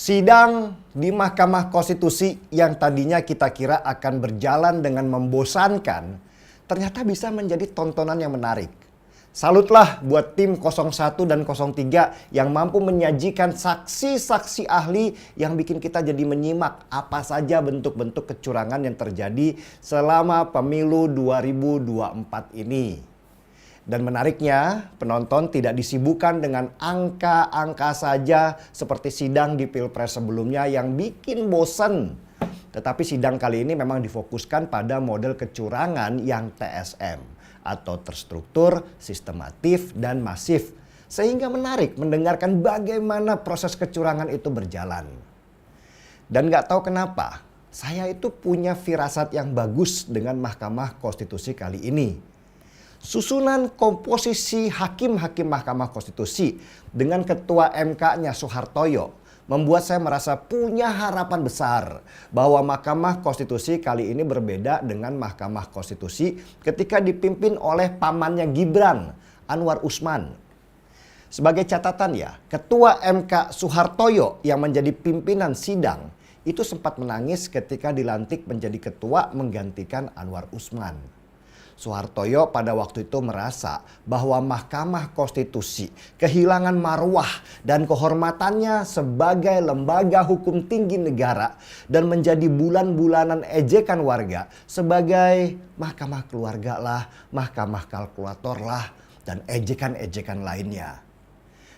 Sidang di Mahkamah Konstitusi yang tadinya kita kira akan berjalan dengan membosankan, ternyata bisa menjadi tontonan yang menarik. Salutlah buat tim 01 dan 03 yang mampu menyajikan saksi-saksi ahli yang bikin kita jadi menyimak apa saja bentuk-bentuk kecurangan yang terjadi selama pemilu 2024 ini. Dan menariknya, penonton tidak disibukkan dengan angka-angka saja seperti sidang di Pilpres sebelumnya yang bikin bosan. Tetapi sidang kali ini memang difokuskan pada model kecurangan yang TSM atau terstruktur, sistematif, dan masif. Sehingga menarik mendengarkan bagaimana proses kecurangan itu berjalan. Dan gak tahu kenapa, saya itu punya firasat yang bagus dengan Mahkamah Konstitusi kali ini. Susunan komposisi hakim-hakim Mahkamah Konstitusi dengan Ketua MK-nya Soehartoyo membuat saya merasa punya harapan besar bahwa Mahkamah Konstitusi kali ini berbeda dengan Mahkamah Konstitusi ketika dipimpin oleh pamannya Gibran, Anwar Usman. Sebagai catatan ya, Ketua MK Soehartoyo yang menjadi pimpinan sidang itu sempat menangis ketika dilantik menjadi ketua menggantikan Anwar Usman. Soehartoyo pada waktu itu merasa bahwa Mahkamah Konstitusi kehilangan marwah dan kehormatannya sebagai lembaga hukum tinggi negara dan menjadi bulan-bulanan ejekan warga sebagai mahkamah keluarga lah, mahkamah kalkulator lah, dan ejekan-ejekan lainnya.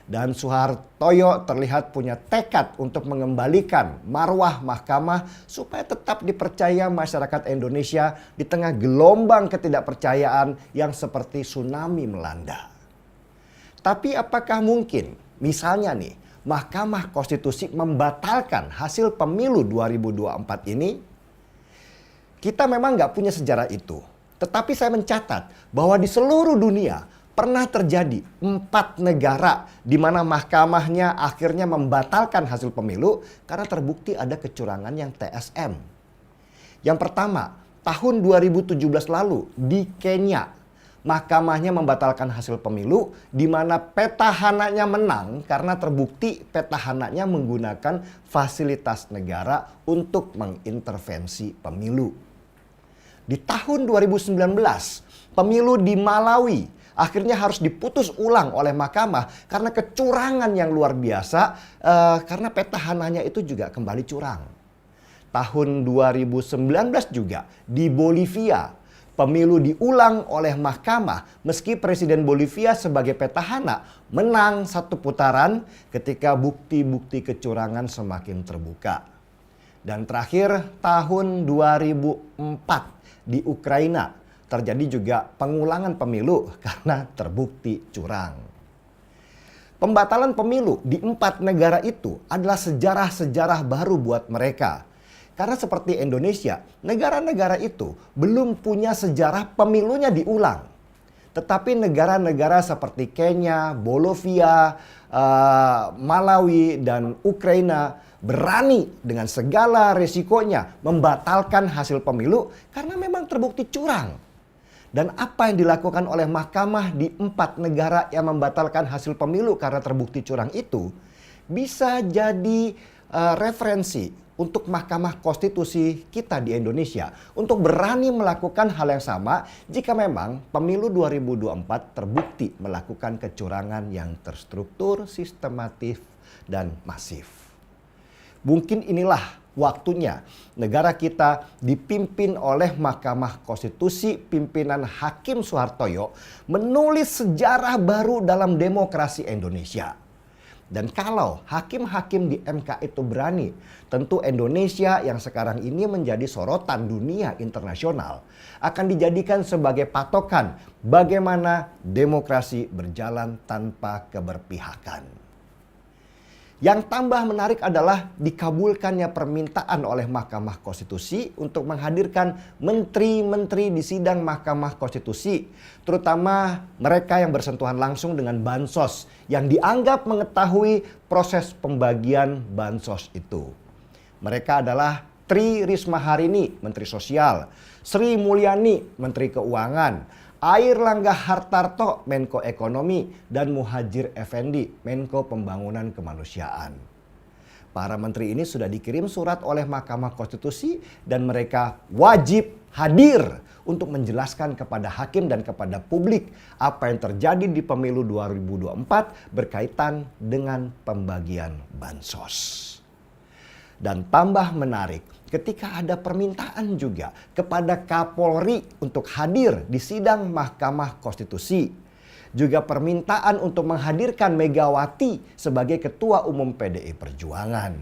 Dan Soehartoyo terlihat punya tekad untuk mengembalikan marwah mahkamah supaya tetap dipercaya masyarakat Indonesia di tengah gelombang ketidakpercayaan yang seperti tsunami melanda. Tapi apakah mungkin misalnya nih Mahkamah Konstitusi membatalkan hasil pemilu 2024 ini? Kita memang nggak punya sejarah itu. Tetapi saya mencatat bahwa di seluruh dunia pernah terjadi 4 negara di mana mahkamahnya akhirnya membatalkan hasil pemilu karena terbukti ada kecurangan yang TSM. Yang pertama, tahun 2017 lalu di Kenya, mahkamahnya membatalkan hasil pemilu di mana petahananya menang karena terbukti petahananya menggunakan fasilitas negara untuk mengintervensi pemilu. Di tahun 2019, pemilu di Malawi akhirnya harus diputus ulang oleh mahkamah karena kecurangan yang luar biasa karena petahananya itu juga kembali curang. Tahun 2019 juga di Bolivia pemilu diulang oleh mahkamah meski Presiden Bolivia sebagai petahana menang satu putaran ketika bukti-bukti kecurangan semakin terbuka. Dan terakhir tahun 2004 di Ukraina terjadi juga pengulangan pemilu karena terbukti curang. Pembatalan pemilu di 4 negara itu adalah sejarah-sejarah baru buat mereka. Karena seperti Indonesia, negara-negara itu belum punya sejarah pemilunya diulang. Tetapi negara-negara seperti Kenya, Bolivia, Malawi, dan Ukraina berani dengan segala resikonya membatalkan hasil pemilu karena memang terbukti curang. Dan apa yang dilakukan oleh mahkamah di 4 negara yang membatalkan hasil pemilu karena terbukti curang itu bisa jadi referensi untuk Mahkamah Konstitusi kita di Indonesia untuk berani melakukan hal yang sama jika memang pemilu 2024 terbukti melakukan kecurangan yang terstruktur, sistematif, dan masif. Mungkin inilah waktunya negara kita dipimpin oleh Mahkamah Konstitusi pimpinan Hakim Soehartoyo menulis sejarah baru dalam demokrasi Indonesia. Dan kalau hakim-hakim di MK itu berani, tentu Indonesia yang sekarang ini menjadi sorotan dunia internasional akan dijadikan sebagai patokan bagaimana demokrasi berjalan tanpa keberpihakan. Yang tambah menarik adalah dikabulkannya permintaan oleh Mahkamah Konstitusi untuk menghadirkan menteri-menteri di sidang Mahkamah Konstitusi, terutama mereka yang bersentuhan langsung dengan bansos yang dianggap mengetahui proses pembagian bansos itu. Mereka adalah Tri Risma Harini, Menteri Sosial, Sri Mulyani, Menteri Keuangan, Airlangga Hartarto, Menko Ekonomi, dan Muhadjir Effendi, Menko Pembangunan Kemanusiaan. Para menteri ini sudah dikirim surat oleh Mahkamah Konstitusi dan mereka wajib hadir untuk menjelaskan kepada hakim dan kepada publik apa yang terjadi di pemilu 2024 berkaitan dengan pembagian bansos. Dan tambah menarik, ketika ada permintaan juga kepada Kapolri untuk hadir di sidang Mahkamah Konstitusi. Juga permintaan untuk menghadirkan Megawati sebagai Ketua Umum PDI Perjuangan.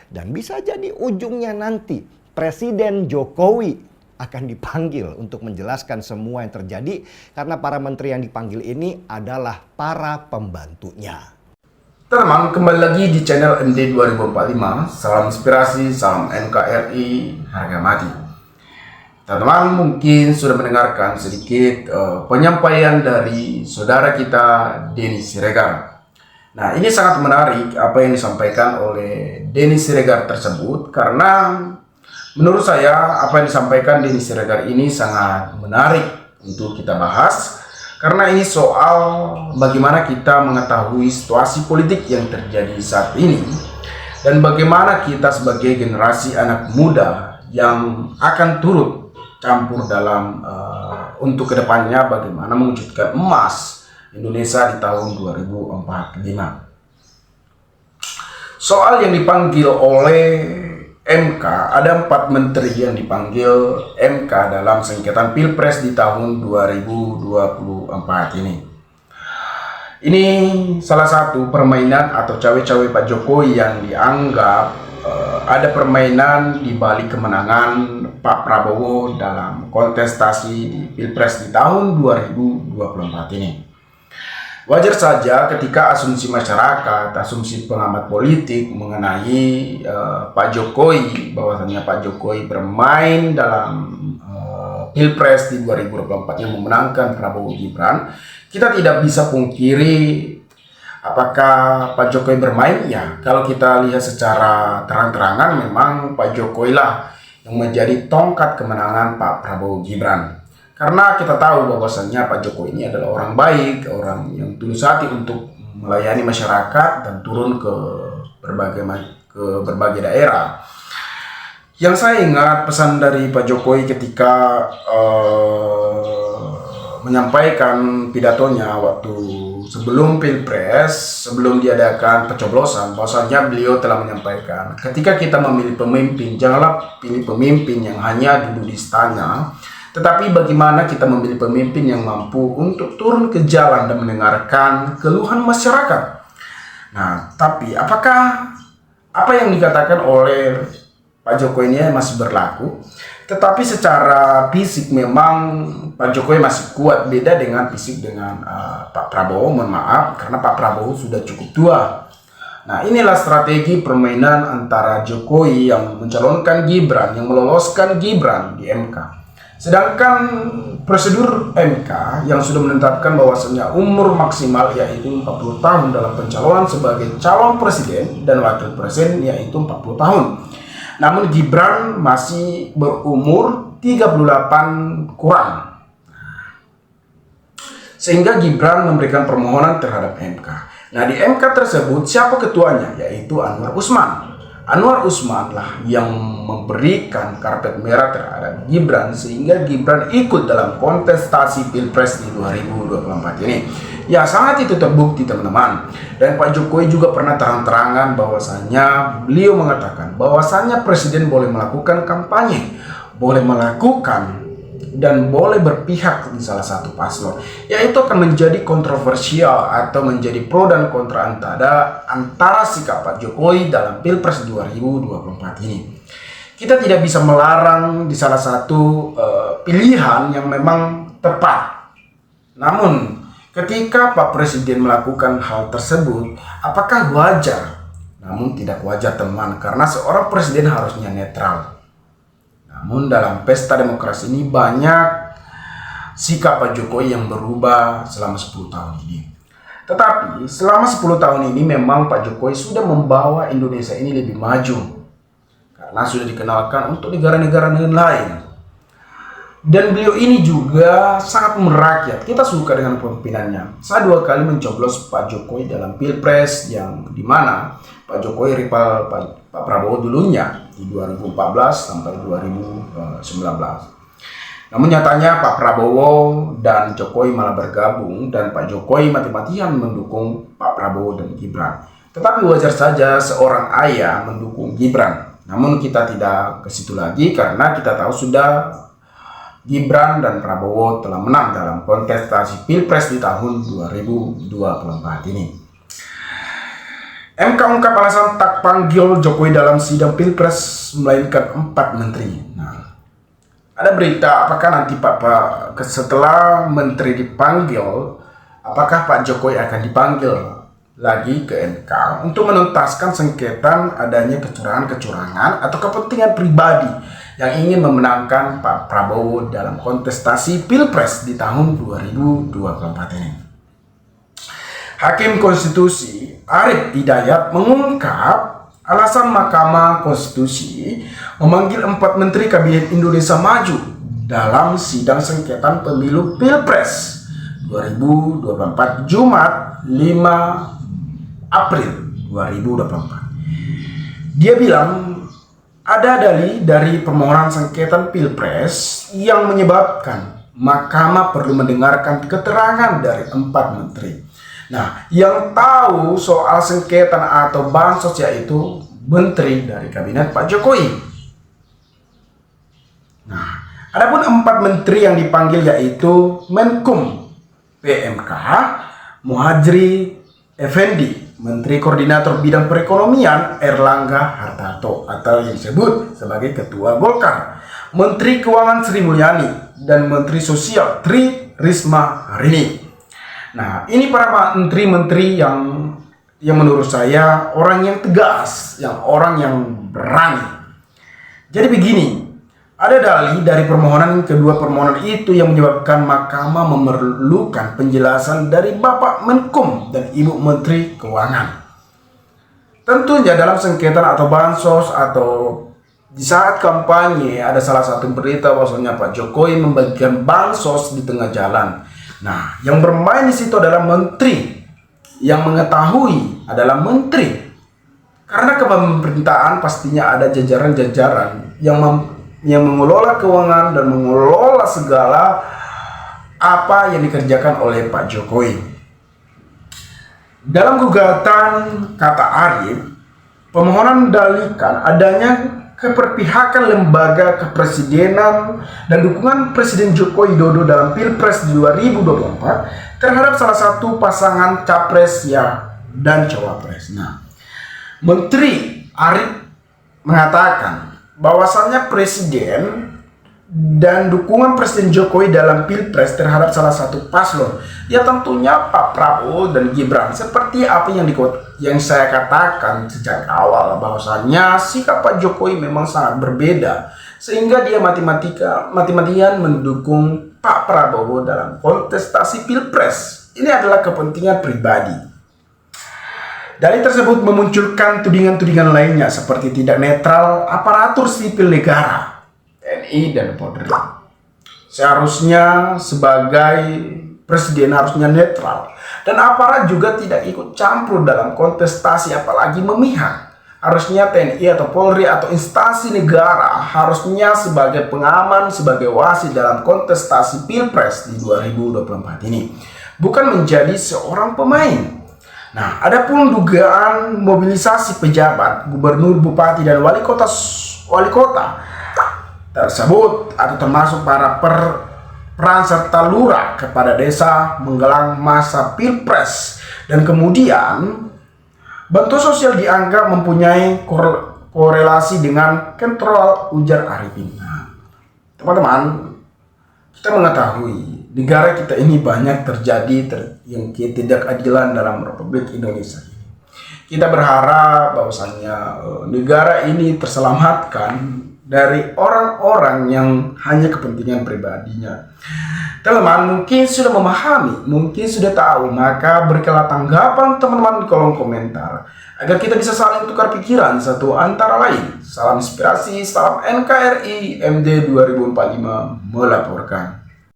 Dan bisa jadi ujungnya nanti Presiden Jokowi akan dipanggil untuk menjelaskan semua yang terjadi karena para menteri yang dipanggil ini adalah para pembantunya. Teman, kembali lagi di channel MD 2045. Salam inspirasi, salam NKRI, harga mati. Teman-teman mungkin sudah mendengarkan sedikit penyampaian dari saudara kita Denny Siregar. Nah, ini sangat menarik apa yang disampaikan oleh Denny Siregar tersebut, karena menurut saya apa yang disampaikan Denny Siregar ini sangat menarik untuk kita bahas. Karena ini soal bagaimana kita mengetahui situasi politik yang terjadi saat ini dan bagaimana kita sebagai generasi anak muda yang akan turut campur dalam untuk kedepannya bagaimana mewujudkan emas Indonesia di tahun 2045. Soal yang dipanggil oleh MK, ada 4 menteri yang dipanggil MK dalam sengketa Pilpres di tahun 2024 ini. Ini salah satu permainan atau cawe-cawe Pak Jokowi yang dianggap ada permainan di balik kemenangan Pak Prabowo dalam kontestasi di Pilpres di tahun 2024 ini. Wajar saja ketika asumsi masyarakat, asumsi pengamat politik mengenai Pak Jokowi, bahwasannya Pak Jokowi bermain dalam Pilpres di 2024 yang memenangkan Prabowo Gibran, kita tidak bisa pungkiri apakah Pak Jokowi bermain. Ya, kalau kita lihat secara terang-terangan memang Pak Jokowi lah yang menjadi tongkat kemenangan Pak Prabowo Gibran. Karena kita tahu bahwasannya Pak Jokowi ini adalah orang baik, orang yang tulus hati untuk melayani masyarakat dan turun ke berbagai daerah. Yang saya ingat pesan dari Pak Jokowi ketika menyampaikan pidatonya waktu sebelum Pilpres, sebelum diadakan pencoblosan, bahwasanya beliau telah menyampaikan, ketika kita memilih pemimpin, janganlah pilih pemimpin yang hanya duduk di istana, tetapi bagaimana kita memilih pemimpin yang mampu untuk turun ke jalan dan mendengarkan keluhan masyarakat. Nah, tapi apakah apa yang dikatakan oleh Pak Jokowi ini masih berlaku? Tetapi secara fisik memang Pak Jokowi masih kuat, beda dengan fisik dengan Pak Prabowo, mohon maaf, karena Pak Prabowo sudah cukup tua. Nah, inilah strategi permainan antara Jokowi yang mencalonkan Gibran, yang meloloskan Gibran di MK. Sedangkan prosedur MK yang sudah menetapkan bahwasannya umur maksimal yaitu 40 tahun dalam pencalonan sebagai calon presiden dan wakil presiden yaitu 40 tahun. Namun Gibran masih berumur 38 kurang. Sehingga Gibran memberikan permohonan terhadap MK. Nah, di MK tersebut siapa ketuanya? Yaitu Anwar Usman. Anwar Usman lah yang memberikan karpet merah terhadap Gibran sehingga Gibran ikut dalam kontestasi Pilpres di 2024 ini. Ya, sangat itu terbukti teman-teman. Dan Pak Jokowi juga pernah terang-terangan bahwasanya beliau mengatakan bahwasanya presiden boleh melakukan kampanye, boleh melakukan dan boleh berpihak di salah satu paslon, yaitu akan menjadi kontroversial atau menjadi pro dan kontra antara sikap Pak Jokowi dalam Pilpres 2024 ini. Kita tidak bisa melarang di salah satu pilihan yang memang tepat. Namun ketika Pak Presiden melakukan hal tersebut, apakah wajar? Namun tidak wajar teman, karena seorang presiden harusnya netral. Namun dalam pesta demokrasi ini banyak sikap Pak Jokowi yang berubah selama 10 tahun ini. Tetapi selama 10 tahun ini memang Pak Jokowi sudah membawa Indonesia ini lebih maju. Karena sudah dikenalkan untuk negara-negara lain. Dan beliau ini juga sangat merakyat. Kita suka dengan pemimpinannya. Saya 2 kali mencoblos Pak Jokowi dalam Pilpres yang dimana Pak Jokowi rival Pak Prabowo dulunya di 2014 sampai 2019. Namun nyatanya Pak Prabowo dan Jokowi malah bergabung dan Pak Jokowi mati-matian mendukung Pak Prabowo dan Gibran. Tetapi wajar saja seorang ayah mendukung Gibran. Namun kita tidak ke situ lagi karena kita tahu sudah Gibran dan Prabowo telah menang dalam kontestasi Pilpres di tahun 2024 ini. MK ungkap alasan tak panggil Jokowi dalam sidang Pilpres melainkan 4 menteri. Nah, ada berita apakah nanti setelah menteri dipanggil, apakah Pak Jokowi akan dipanggil lagi ke MK untuk menuntaskan sengketa adanya kecurangan atau kepentingan pribadi yang ingin memenangkan Pak Prabowo dalam kontestasi Pilpres di tahun 2024 ini. Hakim Konstitusi Arief Hidayat mengungkap alasan Mahkamah Konstitusi memanggil 4 Menteri Kabinet Indonesia Maju dalam sidang sengketa pemilu Pilpres 2024 Jumat 5 April 2024. Dia bilang ada dalih dari permohonan sengketa Pilpres yang menyebabkan Mahkamah perlu mendengarkan keterangan dari 4 menteri. Nah, yang tahu soal sengketa atau bansos yaitu menteri dari kabinet Pak Jokowi. Nah, adapun 4 menteri yang dipanggil yaitu Menkum PMK Muhadjri Effendi, Menteri Koordinator Bidang Perekonomian Erlangga Hartarto atau yang disebut sebagai Ketua Golkar, Menteri Keuangan Sri Mulyani, dan Menteri Sosial Tri Risma hari ini. Nah, ini para menteri-menteri yang menurut saya orang yang tegas, orang yang berani. Jadi begini, ada dalih dari kedua permohonan itu yang menyebabkan Mahkamah memerlukan penjelasan dari Bapak Menkum dan Ibu Menteri Keuangan. Tentunya dalam sengketa atau bansos atau di saat kampanye ada salah satu berita bahwasanya Pak Jokowi membagikan bansos di tengah jalan. Nah, yang bermain di situ adalah menteri, yang mengetahui adalah menteri. Karena kepemerintahan pastinya ada jajaran-jajaran yang mengelola keuangan dan mengelola segala apa yang dikerjakan oleh Pak Jokowi. Dalam gugatan kata Arief, pemohonan mendalilkan adanya keperpihakan lembaga kepresidenan dan dukungan Presiden Joko Widodo dalam Pilpres 2024 terhadap salah satu pasangan capres dan cawapres. Nah, Menteri Arief mengatakan bahwasannya Presiden dan dukungan Presiden Jokowi dalam Pilpres terhadap salah satu paslon, ya tentunya Pak Prabowo dan Gibran. Seperti apa yang saya katakan sejak awal, bahwasannya sikap Pak Jokowi memang sangat berbeda, sehingga dia mati-matian mendukung Pak Prabowo dalam kontestasi Pilpres. Ini adalah kepentingan pribadi. Dalih tersebut memunculkan tudingan-tudingan lainnya seperti tidak netral aparatur sipil negara, TNI dan Polri. Seharusnya sebagai presiden harusnya netral dan aparat juga tidak ikut campur dalam kontestasi apalagi memihak. Harusnya TNI atau Polri atau instansi negara harusnya sebagai pengaman, sebagai wasit dalam kontestasi Pilpres di 2024 ini, bukan menjadi seorang pemain. Nah, adapun dugaan mobilisasi pejabat, gubernur, bupati dan wali kota tersebut atau termasuk para peran serta lurah kepada desa menggelang masa Pilpres dan kemudian bantuan sosial dianggap mempunyai korelasi dengan kontrol, ujar Arifin. Nah, teman-teman, kita mengetahui negara kita ini banyak terjadi yang ketidakadilan dalam Republik Indonesia ini. Kita berharap bahwasannya negara ini terselamatkan dari orang-orang yang hanya kepentingan pribadinya. Teman-teman mungkin sudah memahami, mungkin sudah tahu, maka berikanlah tanggapan teman-teman di kolom komentar agar kita bisa saling tukar pikiran satu antara lain. Salam inspirasi, salam NKRI, MD 2045 melaporkan.